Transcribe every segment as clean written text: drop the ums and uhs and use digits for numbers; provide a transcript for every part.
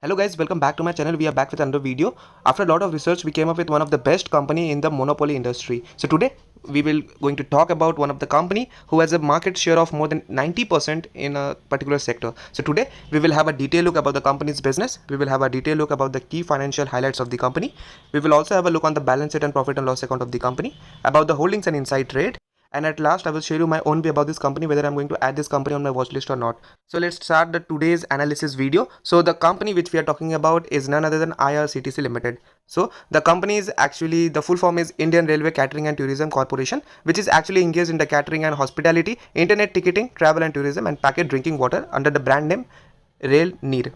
Hello guys, welcome back to my channel. We are back with another video. After a lot of research, we came up with one of the best company in the monopoly industry. So today we will going to talk about one of the company who has a market share of more than 90% in a particular sector. So today we will have a detailed look about the company's business. We will have a detailed look about the key financial highlights of the company. We will also have a look on the balance sheet and profit and loss account of the company, about the holdings and inside trade. And at last, I will share you my own view about this company, whether I'm going to add this company on my watch list or not. So let's start the today's analysis video. So the company which we are talking about is none other than IRCTC Ltd. So the company is actually, the full form is Indian Railway Catering and Tourism Corporation, which is actually engaged in the catering and hospitality, internet ticketing, travel and tourism, and packet drinking water under the brand name Rail Neer.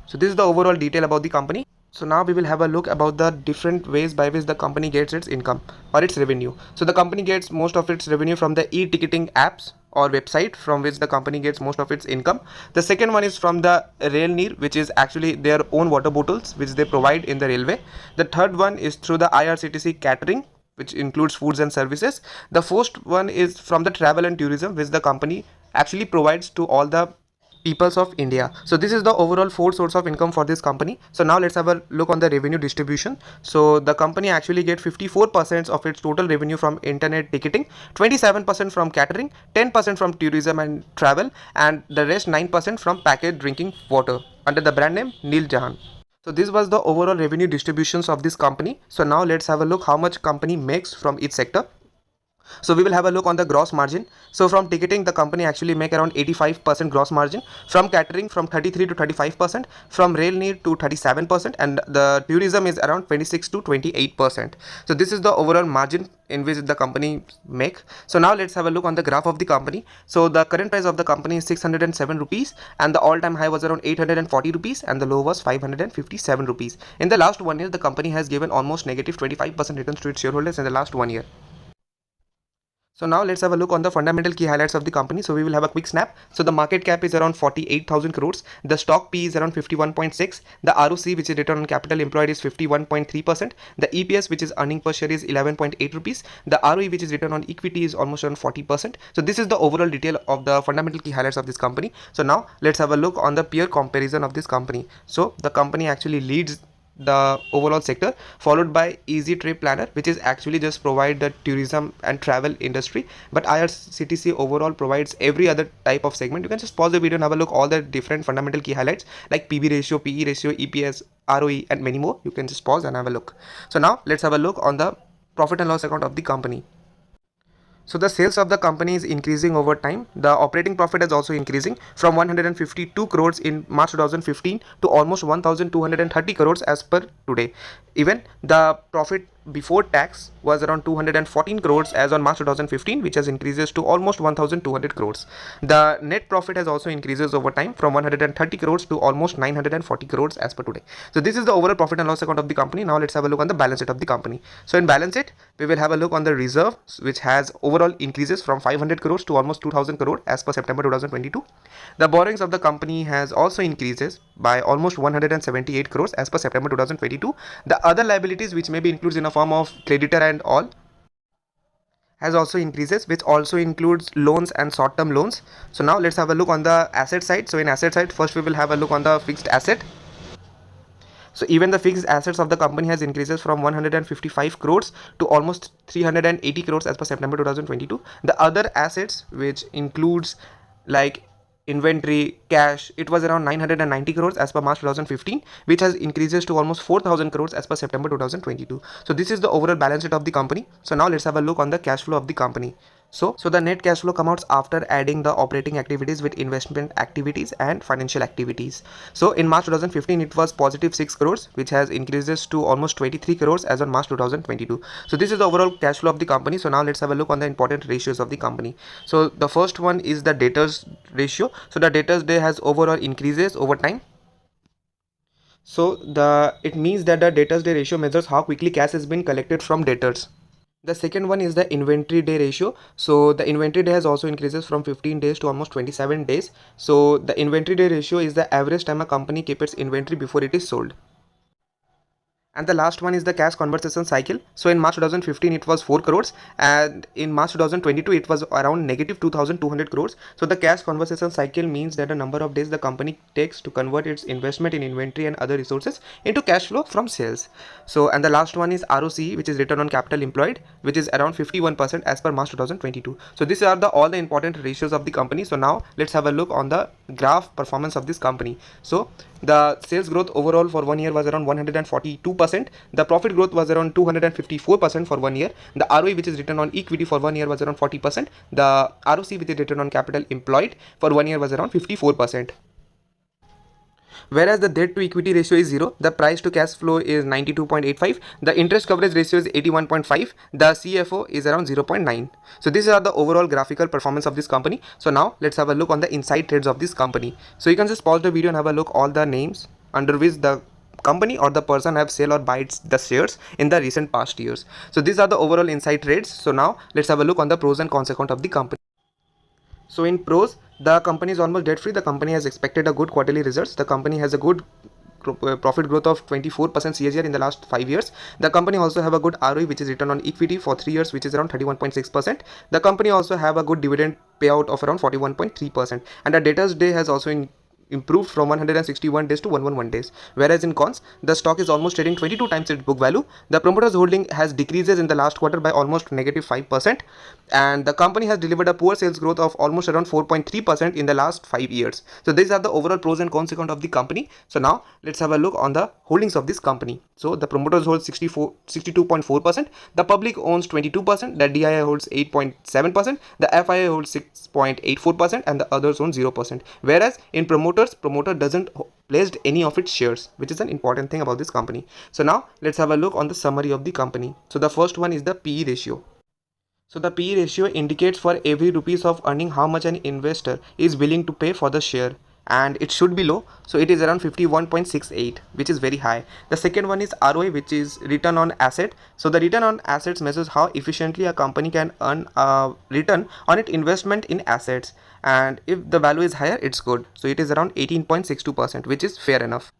So this is the overall detail about the company. So now we will have a look about the different ways by which the company gets its income or its revenue. So the company gets most of its revenue from the e-ticketing apps or website, from which the company gets most of its income. The second one is from the Rail Neer, which is actually their own water bottles which they provide in the railway. The third one is through the IRCTC catering, which includes foods and services. The fourth one is from the travel and tourism, which the company actually provides to all the peoples of India. So this is the overall four source of income for this company. So now let's have a look on the revenue distribution. So the company actually get 54% of its total revenue from internet ticketing, 27% from catering, 10% from tourism and travel, and the rest 9% from packet drinking water under the brand name Neel Jahan. So this was the overall revenue distributions of this company. So now let's have a look how much company makes from each sector. So we will have a look on the gross margin. So from ticketing, the company actually make around 85% gross margin, from catering from 33 to 35%, from rail near to 37%, and the tourism is around 26 to 28%. So this is the overall margin in which the company make. So now let's have a look on the graph of the company. So the current price of the company is 607 rupees, and the all-time high was around 840 rupees, and the low was 557 rupees. In the last 1 year, the company has given almost negative 25% returns to its shareholders in the last 1 year. So now let's have a look on the fundamental key highlights of the company. So we will have a quick snap. So the market cap is around 48,000 crores. The stock P is around 51.6. The ROC, which is return on capital employed, is 51.3%. The EPS, which is earning per share, is 11.8 rupees. The ROE, which is return on equity, is almost around 40%. So this is the overall detail of the fundamental key highlights of this company. So now let's have a look on the peer comparison of this company. So the company actually leads the overall sector, followed by Easy Trip Planner, which is actually just provide the tourism and travel industry, but IRCTC overall provides every other type of segment. You can just pause the video and have a look all the different fundamental key highlights like PB ratio, PE ratio, EPS, ROE, and many more. You can just pause and have a look. So now let's have a look on the profit and loss account of the company. So the sales of the company is increasing over time. The operating profit is also increasing from 152 crores in March 2015 to almost 1230 crores as per today. Even the profit before tax was around 214 crores as on March 2015, which has increases to almost 1200 crores. The net profit has also increases over time from 130 crores to almost 940 crores as per today. So this is the overall profit and loss account of the company. Now let's have a look on the balance sheet of the company. So in balance sheet, we will have a look on the reserve, which has overall increases from 500 crores to almost 2000 crore as per September 2022. The borrowings of the company has also increases by almost 178 crores as per September 2022. The other liabilities, which may be includes in a form of creditor and all, has also increases, which also includes loans and short-term loans. So now let's have a look on the asset side. So in asset side, first we will have a look on the fixed asset. So even the fixed assets of the company has increases from 155 crores to almost 380 crores as per September 2022. The other assets, which includes like inventory, cash, it was around 990 crores as per March 2015, which has increases to almost 4000 crores as per September 2022. So this is the overall balance sheet of the company. So now let's have a look on the cash flow of the company. So the net cash flow comes out after adding the operating activities with investment activities and financial activities. So in March 2015, it was positive 6 crores, which has increases to almost 23 crores as on March 2022. So this is the overall cash flow of the company. So now let's have a look on the important ratios of the company. So the first one is the debtors ratio. So the debtors day has overall increases over time. So it means that the debtors day ratio measures how quickly cash has been collected from debtors. The second one is the inventory day ratio. So the inventory day has also increases from 15 days to almost 27 days. So the inventory day ratio is the average time a company keeps its inventory before it is sold. And the last one is the cash conversion cycle. So in March 2015 it was 4 crores, and in March 2022 it was around negative 2200 crores. So the cash conversion cycle means that the number of days the company takes to convert its investment in inventory and other resources into cash flow from sales. So, and the last one is ROCE, which is return on capital employed, which is around 51% as per March 2022. So these are all the important ratios of the company. So now let's have a look on the graph performance of this company. So the sales growth overall for 1 year was around 142%. The profit growth was around 254% for 1 year. The ROE, which is return on equity, for 1 year was around 40%. The ROC, which is return on capital employed, for 1 year was around 54%. Whereas the debt to equity ratio is 0, the price to cash flow is 92.85, the interest coverage ratio is 81.5, the CFO is around 0.9. So these are the overall graphical performance of this company. So now let's have a look on the inside trades of this company. So you can just pause the video and have a look all the names under which the company or the person have sell or buy the shares in the recent past years. So these are the overall inside trades. So now let's have a look on the pros and cons account of the company. So in pros, the company is almost debt free. The company has expected a good quarterly results. The company has a good profit growth of 24% CAGR in the last 5 years. The company also have a good ROE, which is return on equity, for 3 years, which is around 31.6%. The company also have a good dividend payout of around 41.3%, and the debtors day has also improved from 161 days to 111 days. Whereas in cons, the stock is almost trading 22 times its book value. The promoters holding has decreases in the last quarter by almost negative 5%, and the company has delivered a poor sales growth of almost around 4.3% in the last 5 years. So these are the overall pros and cons account of the company. So now let's have a look on the holdings of this company. So the promoters hold 62.4%, the public owns 22%, the DII holds 8.7%, the FII holds 6.84%, and the others own 0%. Whereas in promoter doesn't placed any of its shares, which is an important thing about this company. So now let's have a look on the summary of the company. So the first one is the PE ratio. So the PE ratio indicates for every rupees of earning how much an investor is willing to pay for the share, and it should be low. So it is around 51.68, which is very high. The second one is ROI, which is return on asset. So the return on assets measures how efficiently a company can earn a return on its investment in assets, and if the value is higher, it's good. So it is around 18.62%, which is fair enough.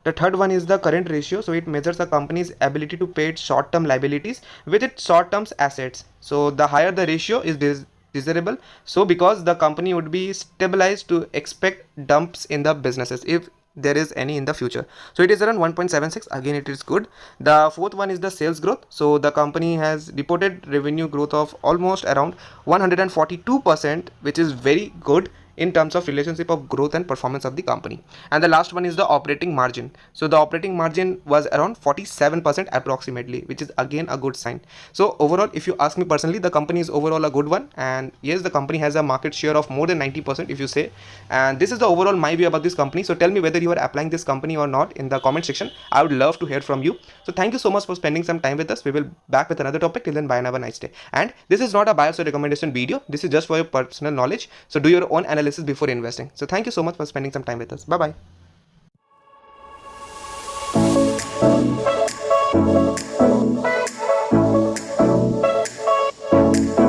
The third one is the current ratio. So it measures a company's ability to pay its short-term liabilities with its short-term assets. So the higher the ratio is desirable, so because the company would be stabilized to expect dumps in the businesses if there is any in the future. So it is around 1.76, again it is good. The fourth one is the sales growth. So the company has reported revenue growth of almost around 142%, which is very good in terms of relationship of growth and performance of the company. And the last one is the operating margin. So the operating margin was around 47% approximately, which is again a good sign. So overall, if you ask me personally, the company is overall a good one, and yes, the company has a market share of more than 90%, if you say. And this is the overall my view about this company. So tell me whether you are applying this company or not in the comment section. I would love to hear from you. So thank you so much for spending some time with us. We will back with another topic. Till then, bye and have a nice day. And this is not a bias or recommendation video. This is just for your personal knowledge. So do your own analysis before investing. So thank you so much for spending some time with us. Bye bye.